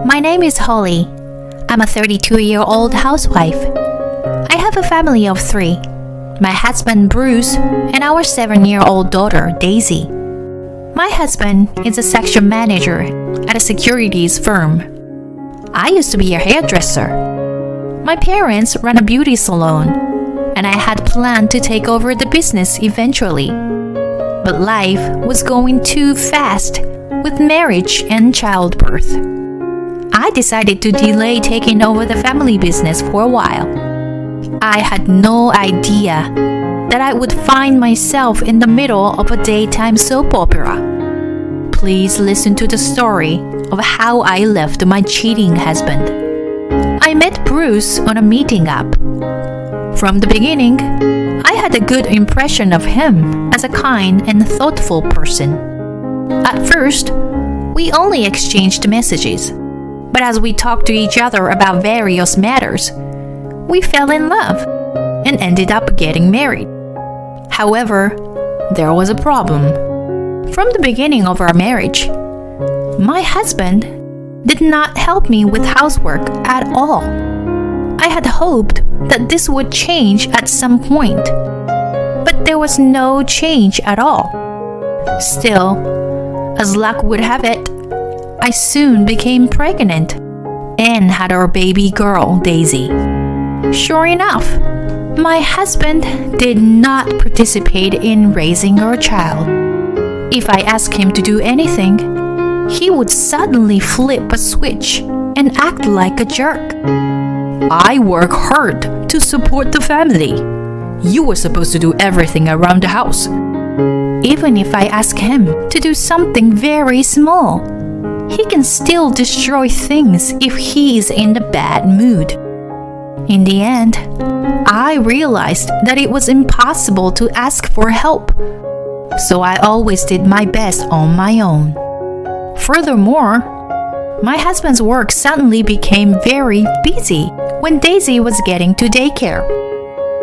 My name is Holly. I'm a 32-year-old housewife. I have a family of 3. My husband Bruce and our 7-year-old daughter Daisy. My husband is a section manager at a securities firm. I used to be a hairdresser. My parents run a beauty salon, and I had planned to take over the business eventually. But life was going too fast with marriage and childbirth. I decided to delay taking over the family business for a while. I had no idea that I would find myself in the middle of a daytime soap opera. Please listen to the story of how I left my cheating husband. I met Bruce on a meeting app. From the beginning, I had a good impression of him as a kind and thoughtful person. At first, we only exchanged messages, but as we talked to each other about various matters, we fell in love and ended up getting married. However, there was a problem. From the beginning of our marriage, my husband did not help me with housework at all. I had hoped that this would change at some point, but there was no change at all. Still, as luck would have it, I soon became pregnant and had our baby girl, Daisy. Sure enough, my husband did not participate in raising our child. If I asked him to do anything, he would suddenly flip a switch and act like a jerk. I work hard to support the family. You were supposed to do everything around the house. Even if I ask him to do something very small, he can still destroy things if he is in a bad mood. In the end, I realized that it was impossible to ask for help, so I always did my best on my own. Furthermore, my husband's work suddenly became very busy when Daisy was getting to daycare.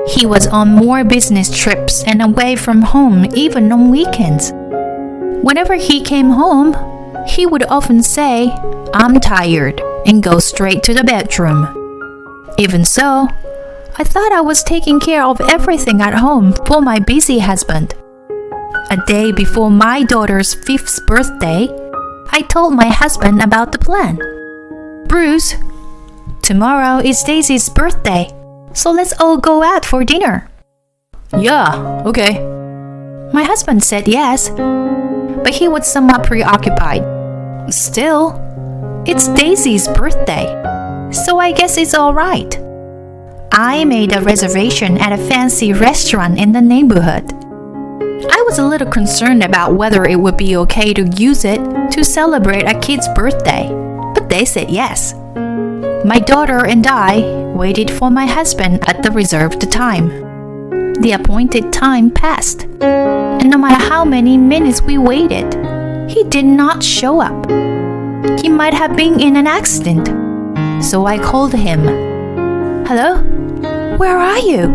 He was on more business trips and away from home even on weekends. Whenever he came home, he would often say, "I'm tired," and go straight to the bedroom. Even so, I thought I was taking care of everything at home for my busy husband. A day before my daughter's 5th birthday, I told my husband about the plan. "Bruce, tomorrow is Daisy's birthday, so let's all go out for dinner." Yeah, okay. My husband said yes, but he was somewhat preoccupied. Still, it's Daisy's birthday, so I guess it's all right. I made a reservation at a fancy restaurant in the neighborhood. I was a little concerned about whether it would be okay to use it to celebrate a kid's birthday, but they said yes. My daughter and I waited for my husband at the reserved time. The appointed time passed, and no matter how many minutes we waited, he did not show up. He might have been in an accident, so I called him. "Hello? Where are you?"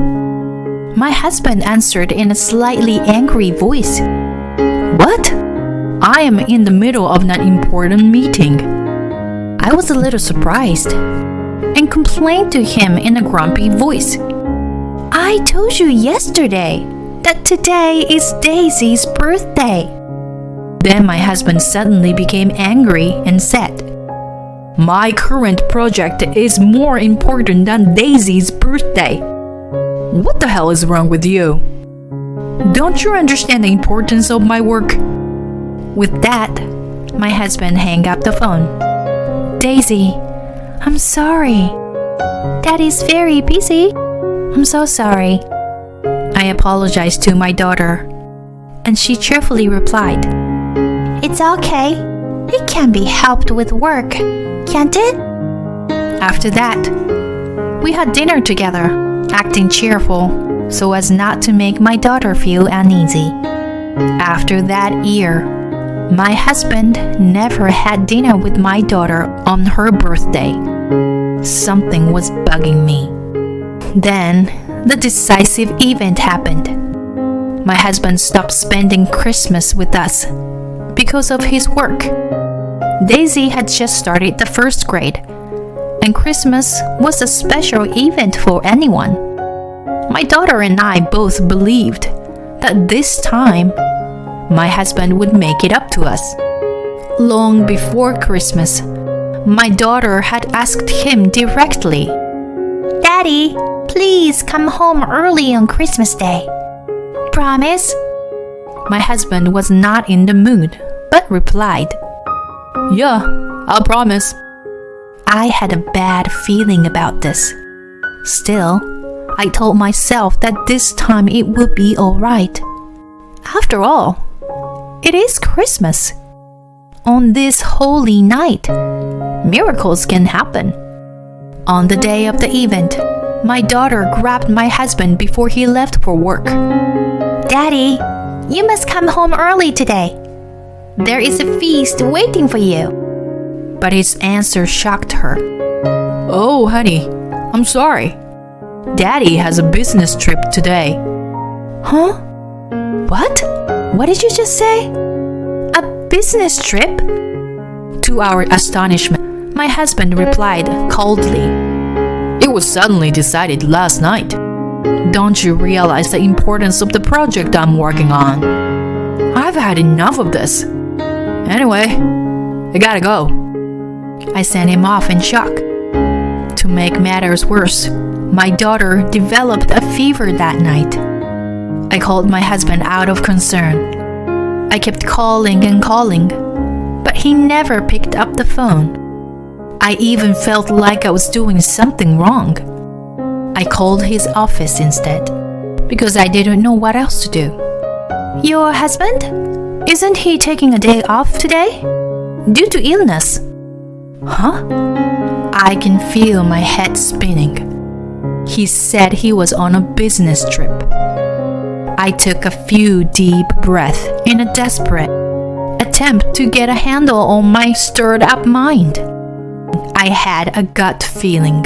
My husband answered in a slightly angry voice. "What?" I am in the middle of an important meeting. I was a little surprised and complained to him in a grumpy voice. "I told you yesterday that today is Daisy's birthday." Then my husband suddenly became angry and said, "My current project is more important than Daisy's birthday. What the hell is wrong with you? Don't you understand the importance of my work?" With that, my husband hung up the phone. "Daisy, I'm sorry. Daddy's very busy. I'm so sorry." I apologized to my daughter, and she cheerfully replied, "It's okay. It can be helped with work, can't it?" After that, we had dinner together, acting cheerful so as not to make my daughter feel uneasy. After that year, my husband never had dinner with my daughter on her birthday. Something was bugging me. Then, the decisive event happened. My husband stopped spending Christmas with us because of his work. Daisy had just started the first grade, and Christmas was a special event for anyone. My daughter and I both believed that this time my husband would make it up to us. Long before Christmas, my daughter had asked him directly, "Daddy, please come home early on Christmas Day. Promise?" My husband was not in the mood, but replied, "Yeah, I'll promise." I had a bad feeling about this. Still, I told myself that this time it would be alright. After all, it is Christmas. On this holy night, miracles can happen. On the day of the event, my daughter grabbed my husband before he left for work. "Daddy, you must come home early today. There is a feast waiting for you." But his answer shocked her. "Oh, honey, I'm sorry. Daddy has a business trip today." Huh? What? What did you just say? A business trip? To our astonishment, my husband replied coldly, "It was suddenly decided last night. Don't you realize the importance of the project I'm working on? I've had enough of this. Anyway, I gotta go." I sent him off in shock. To make matters worse, my daughter developed a fever that night. I called my husband out of concern. I kept calling and calling, but he never picked up the phone. I even felt like I was doing something wrong. I called his office instead, because I didn't know what else to do. "Your husband? Isn't he taking a day off today? Due to illness?" Huh? I can feel my head spinning. He said he was on a business trip. I took a few deep breaths in a desperate attempt to get a handle on my stirred up mind. I had a gut feeling.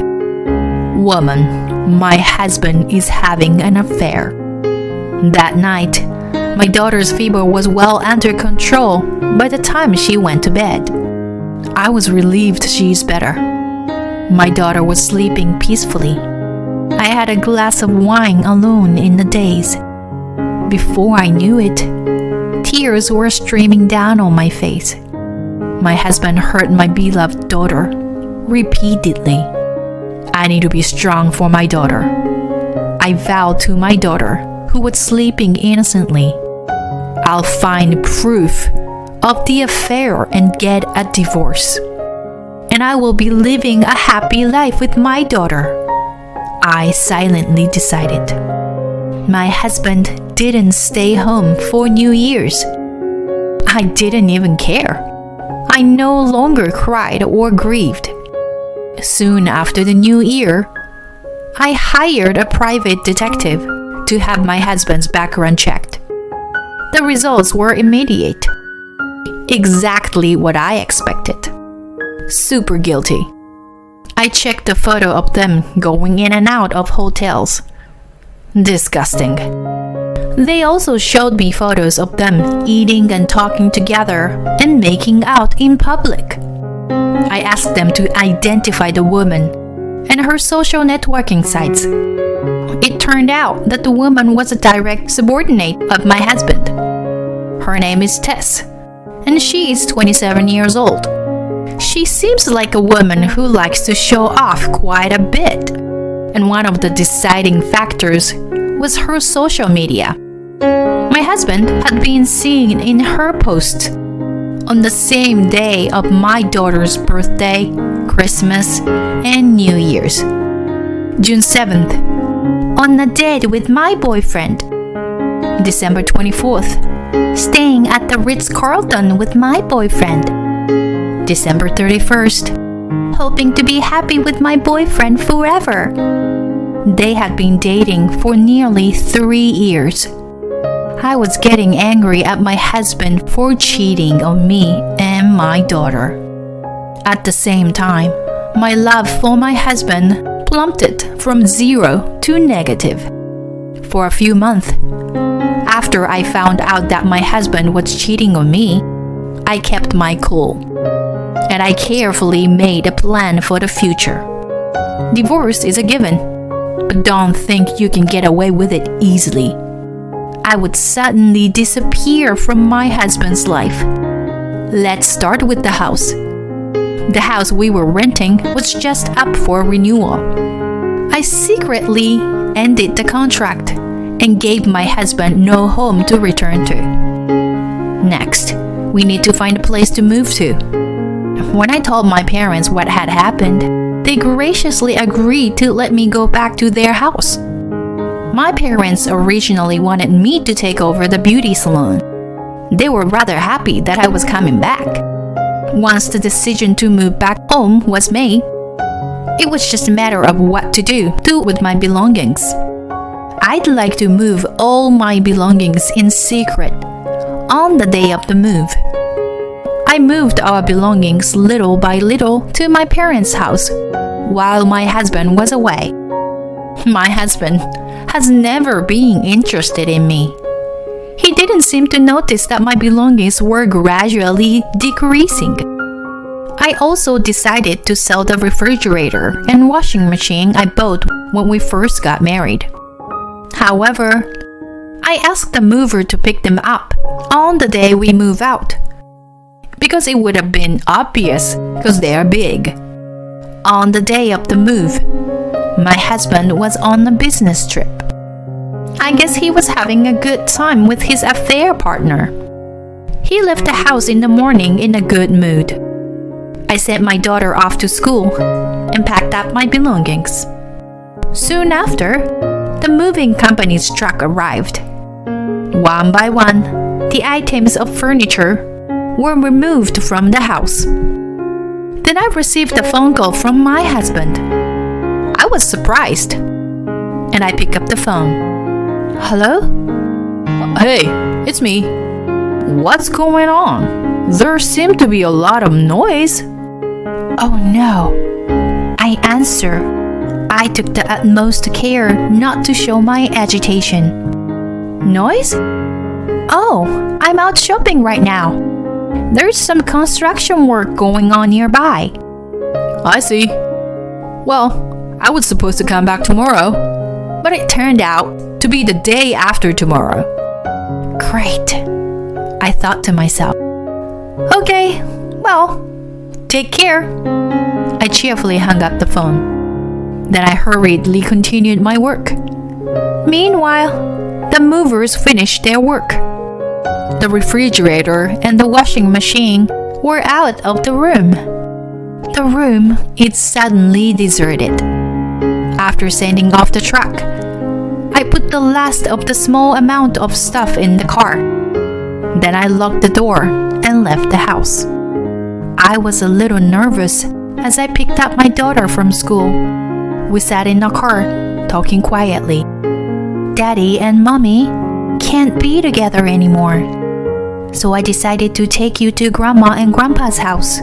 Woman, my husband is having an affair. That night, my daughter's fever was well under control by the time she went to bed. I was relieved she's better. My daughter was sleeping peacefully. I had a glass of wine alone in the daze. Before I knew it, tears were streaming down on my face. My husband heard my beloved daughter repeatedly. I need to be strong for my daughter. I vowed to my daughter, who was sleeping innocently, I'll find proof of the affair and get a divorce. And I will be living a happy life with my daughter. I silently decided. My husband didn't stay home for New Year's. I didn't even care. I no longer cried or grieved. Soon after the New Year, I hired a private detective to have my husband's background checked. The results were immediate. Exactly what I expected. Super guilty. I checked the photo of them going in and out of hotels. Disgusting. They also showed me photos of them eating and talking together and making out in public. I asked them to identify the woman and her social networking sites. It turned out that the woman was a direct subordinate of my husband. Her name is Tess, and she is 27 years old. She seems like a woman who likes to show off quite a bit, and one of the deciding factors was her social media. My husband had been seen in her posts on the same day of my daughter's birthday, Christmas, and New Year's. June 7th, on a date with my boyfriend. December 24th, staying at the Ritz-Carlton with my boyfriend. December 31st, hoping to be happy with my boyfriend forever. They had been dating for nearly 3 years. I was getting angry at my husband for cheating on me and my daughter. At the same time, my love for my husband plummeted from 0 to negative. For a few months, after I found out that my husband was cheating on me, I kept my cool. and I carefully made a plan for the future. Divorce is a given, but don't think you can get away with it easily. I would suddenly disappear from my husband's life. Let's start with the house. The house we were renting was just up for renewal. I secretly ended the contract and gave my husband no home to return to. Next, we need to find a place to move to. When I told my parents what had happened, they graciously agreed to let me go back to their house. My parents originally wanted me to take over the beauty salon. They were rather happy that I was coming back. Once the decision to move back home was made, it was just a matter of what to do with my belongings. I'd like to move all my belongings in secret on the day of the move. I moved our belongings little by little to my parents' house while my husband was away. My husband has never been interested in me. He didn't seem to notice that my belongings were gradually decreasing. I also decided to sell the refrigerator and washing machine I bought when we first got married. However, I asked the mover to pick them up on the day we move out, because it would have been obvious because they are big. On the day of the move, my husband was on a business trip. I guess he was having a good time with his affair partner. He left the house in the morning in a good mood. I sent my daughter off to school and packed up my belongings. Soon after, the moving company's truck arrived. One by one, the items of furniture were removed from the house. Then I received a phone call from my husband. I was surprised, and I picked up the phone. Hello? Hey, it's me. What's going on? There seemed to be a lot of noise. Oh no. I answer. I took the utmost care not to show my agitation. Noise? Oh, I'm out shopping right now. There's some construction work going on nearby. I see. Well, I was supposed to come back tomorrow, but it turned out to be the day after tomorrow. Great, I thought to myself. Okay, well, take care. I cheerfully hung up the phone. Then I hurriedly continued my work. Meanwhile, the movers finished their work. The refrigerator and the washing machine were out of the room. The room is suddenly deserted. After sending off the truck, I put the last of the small amount of stuff in the car. Then I locked the door and left the house. I was a little nervous as I picked up my daughter from school. We sat in the car, talking quietly. Daddy and Mommy can't be together anymore. So I decided to take you to Grandma and Grandpa's house.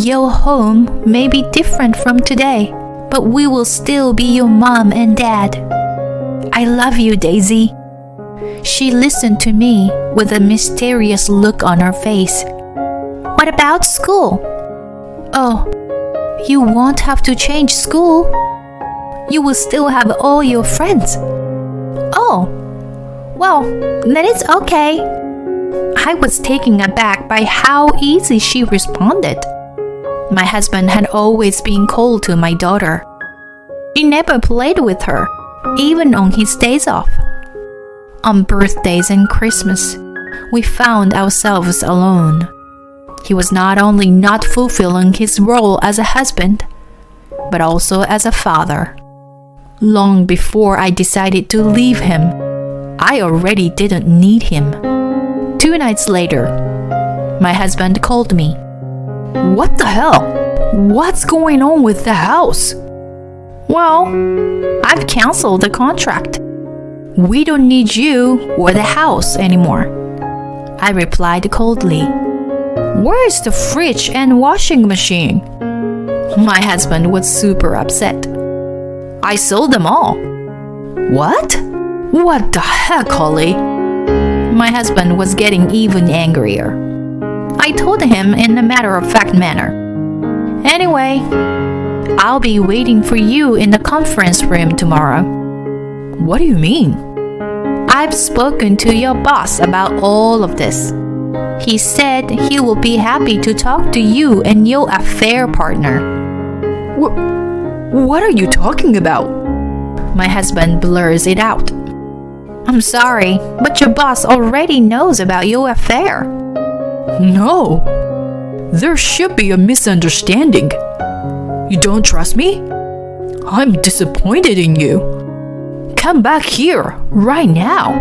Your home may be different from today, but we will still be your mom and dad. I love you, Daisy. She listened to me with a mysterious look on her face. What about school? Oh, you won't have to change school. You will still have all your friends. Oh, well, then it's okay. I was taken aback by how easy she responded. My husband had always been cold to my daughter. He never played with her, even on his days off. On birthdays and Christmas, we found ourselves alone. He was not only not fulfilling his role as a husband, but also as a father. Long before I decided to leave him, I already didn't need him. 2 nights later, my husband called me. What the hell? What's going on with the house? Well, I've canceled the contract. We don't need you or the house anymore. I replied coldly. Where is the fridge and washing machine? My husband was super upset. I sold them all. What? What the heck, Holly? My husband was getting even angrier. I told him in a matter-of-fact manner. Anyway, I'll be waiting for you in the conference room tomorrow. What do you mean? I've spoken to your boss about all of this. He said he will be happy to talk to you and your affair partner. What are you talking about? My husband blurs it out. I'm sorry, but your boss already knows about your affair. No. There should be a misunderstanding. You don't trust me? I'm disappointed in you. Come back here, right now.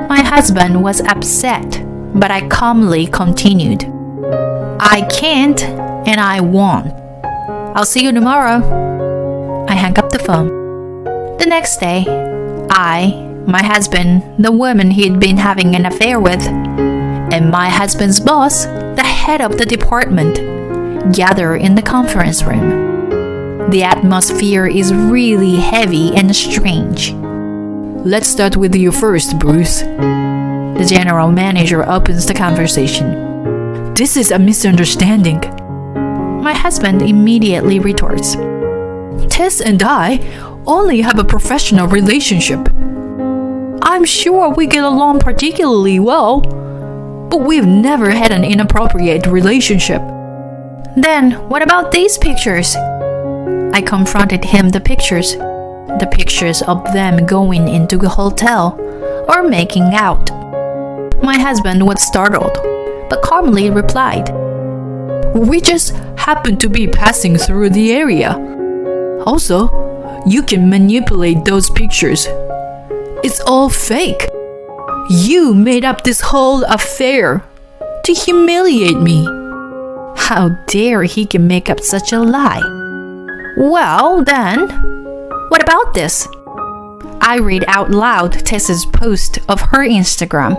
My husband was upset, but I calmly continued. I can't and I won't. I'll see you tomorrow. I hung up the phone. The next day, my husband, the woman he'd been having an affair with, and my husband's boss, the head of the department, gather in the conference room. The atmosphere is really heavy and strange. Let's start with you first, Bruce. The general manager opens the conversation. This is a misunderstanding. My husband immediately retorts. Tess and I only have a professional relationship. I'm sure we get along particularly well, but we've never had an inappropriate relationship. Then what about these pictures? I confronted him the pictures of them going into the hotel or making out. My husband was startled, but calmly replied, We just happened to be passing through the area. Also, you can manipulate those pictures. It's all fake. You made up this whole affair to humiliate me. How dare he can make up such a lie? Well, then, what about this? I read out loud Tessa's post of her Instagram.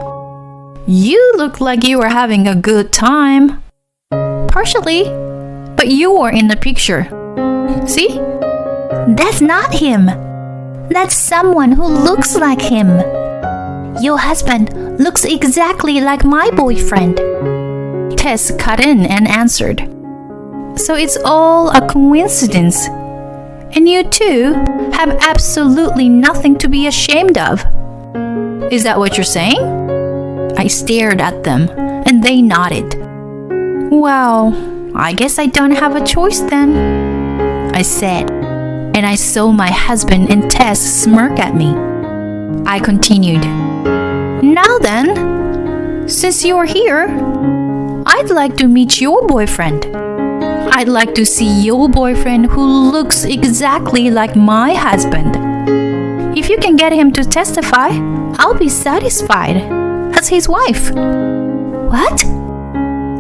You look like you were having a good time. Partially, but you were in the picture. See? That's not him. That's someone who looks like him. Your husband looks exactly like my boyfriend. Tess cut in and answered. So it's all a coincidence. And you two have absolutely nothing to be ashamed of. Is that what you're saying? I stared at them and they nodded. Well, I guess I don't have a choice then, I said, and I saw my husband and Tess smirk at me. I continued. Now then, since you're here, I'd like to meet your boyfriend. I'd like to see your boyfriend who looks exactly like my husband. If you can get him to testify, I'll be satisfied as his wife. What?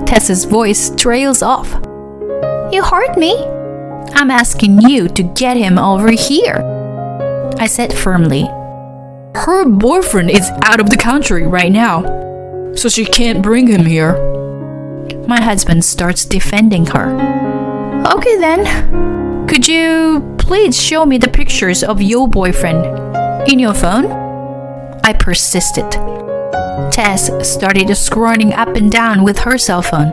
Tessa's voice trails off. You heard me? I'm asking you to get him over here, I said firmly. Her boyfriend is out of the country right now, so she can't bring him here. My husband starts defending her. Okay then, could you please show me the pictures of your boyfriend in your phone? I persisted. Tess started scrolling up and down with her cell phone.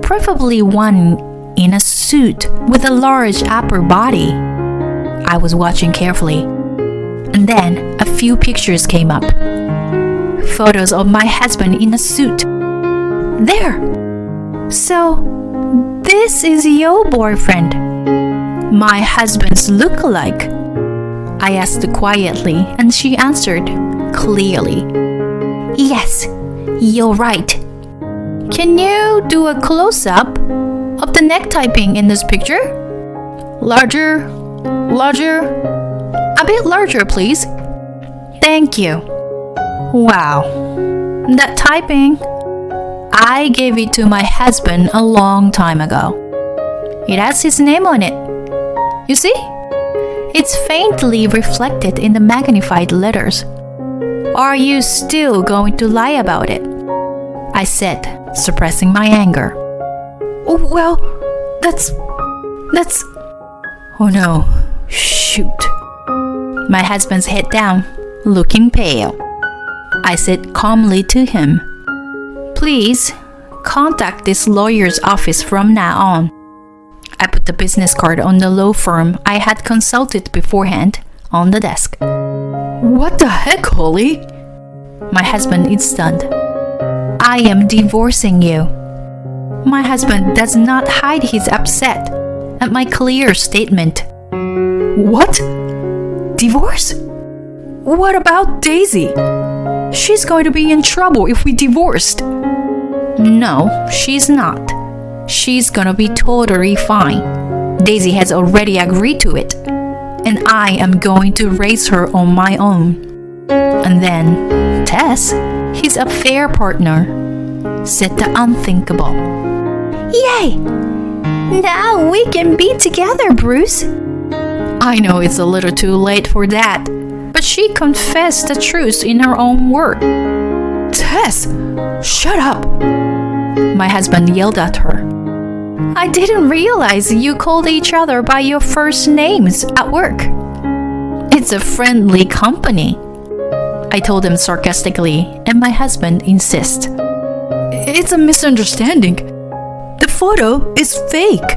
Preferably one in a suit with a large upper body. I was watching carefully. And then a few pictures came up. Photos of my husband in a suit. There! So, this is your boyfriend. My husband's look-alike. I asked quietly and she answered clearly. Yes, you're right. Can you do a close-up of the neck typing in this picture? Larger, a bit larger, please. Thank you. Wow, that typing. I gave it to my husband a long time ago. It has his name on it. You see? It's faintly reflected in the magnified letters. Are you still going to lie about it? I said, suppressing my anger. Oh, well, that's... Oh no, shoot. My husband's head down, looking pale. I said calmly to him, Please, contact this lawyer's office from now on. I put the business card on the law firm I had consulted beforehand on the desk. What the heck, Holly? My husband is stunned. I am divorcing you. My husband does not hide his upset at my clear statement. What? Divorce? What about Daisy? She's going to be in trouble if we divorced. No, she's not. She's gonna be totally fine. Daisy has already agreed to it, and I am going to raise her on my own. And then Tess, his affair partner, said the unthinkable. Yay! Now we can be together, Bruce. I know it's a little too late for that, but she confessed the truth in her own word. Tess, shut up! My husband yelled at her. I didn't realize you called each other by your first names at work. It's a friendly company, I told him sarcastically, and my husband insists. It's a misunderstanding. The photo is fake.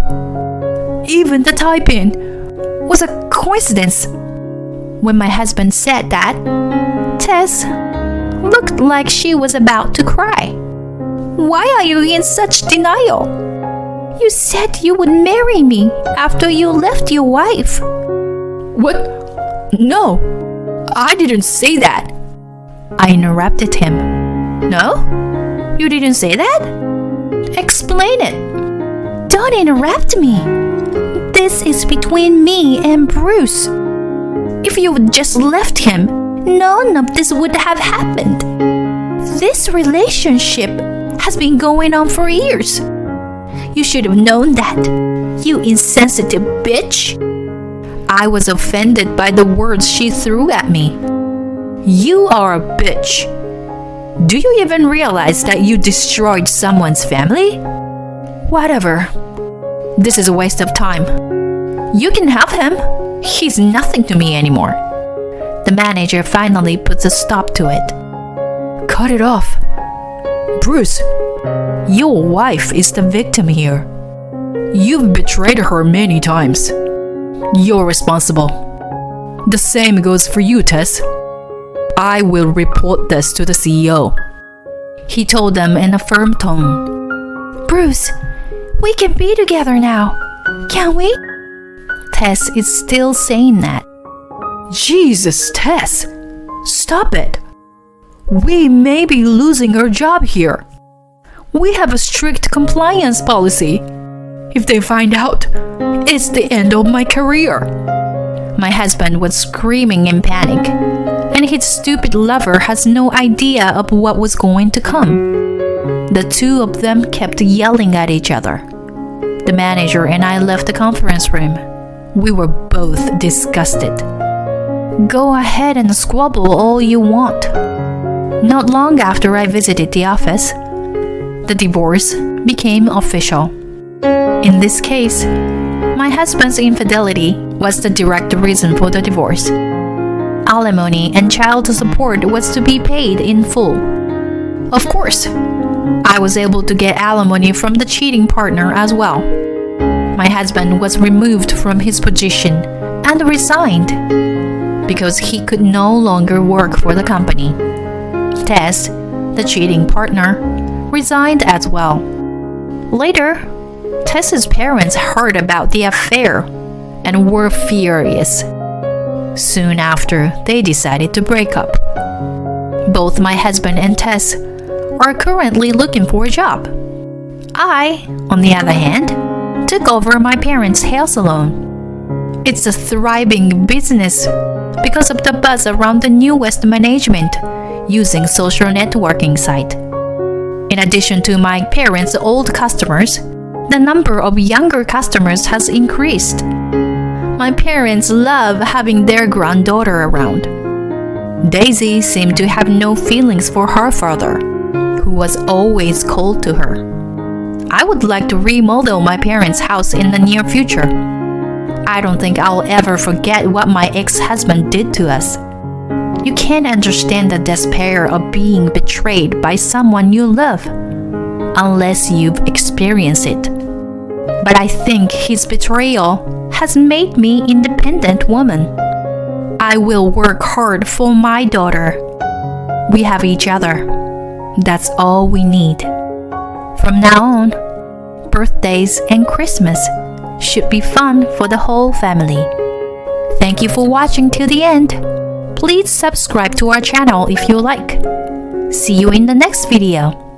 Even the type-in was a coincidence. When my husband said that, Tess looked like she was about to cry. Why are you in such denial? You said you would marry me after you left your wife. What? No, I didn't say that. I interrupted him. No? You didn't say that? Explain it. Don't interrupt me. This is between me and Bruce. If you would just left him, none of this would have happened. This relationship has been going on for years. You should have known that, you insensitive bitch. I was offended by the words she threw at me. You are a bitch. Do you even realize that you destroyed someone's family? Whatever. This is a waste of time. You can have him. He's nothing to me anymore. The manager finally puts a stop to it. Cut it off. Bruce, your wife is the victim here. You've betrayed her many times. You're responsible. The same goes for you, Tess. I will report this to the CEO. He told them in a firm tone. Bruce, we can be together now, can we? Tess is still saying that. Jesus, Tess, stop it. We may be losing our job here. We have a strict compliance policy. If they find out, it's the end of my career. My husband was screaming in panic, and his stupid lover has no idea of what was going to come. The two of them kept yelling at each other. The manager and I left the conference room. We were both disgusted. Go ahead and squabble all you want. Not long after I visited the office, the divorce became official. In this case, my husband's infidelity was the direct reason for the divorce. Alimony and child support was to be paid in full. Of course, I was able to get alimony from the cheating partner as well. My husband was removed from his position and resigned because he could no longer work for the company. Tess, the cheating partner, resigned as well. Later, Tess's parents heard about the affair and were furious. Soon after, they decided to break up. Both my husband and Tess are currently looking for a job. I, on the other hand, took over my parents' hair salon. It's a thriving business because of the buzz around the newest management using social networking site. In addition to my parents' old customers, the number of younger customers has increased. My parents love having their granddaughter around. Daisy seemed to have no feelings for her father, who was always cold to her. I would like to remodel my parents' house in the near future. I don't think I'll ever forget what my ex-husband did to us. You can't understand the despair of being betrayed by someone you love. unless you've experienced it. But I think his betrayal has made me independent woman. I will work hard for my daughter. We have each other. That's all we need. From now on, birthdays and Christmas should be fun for the whole family. Thank you for watching till the end. Please subscribe to our channel if you like. See you in the next video.